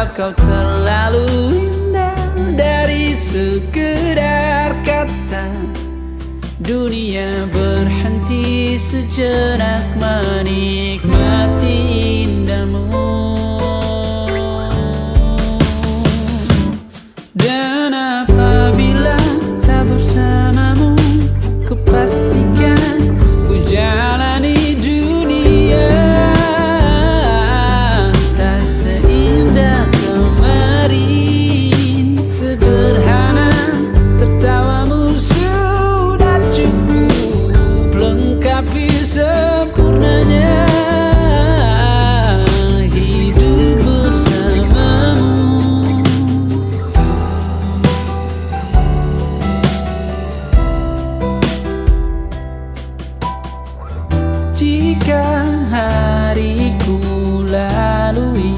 Sebab kau terlalu indah dari sekedar kata. Dunia berhenti sejenak menikmati indahmu.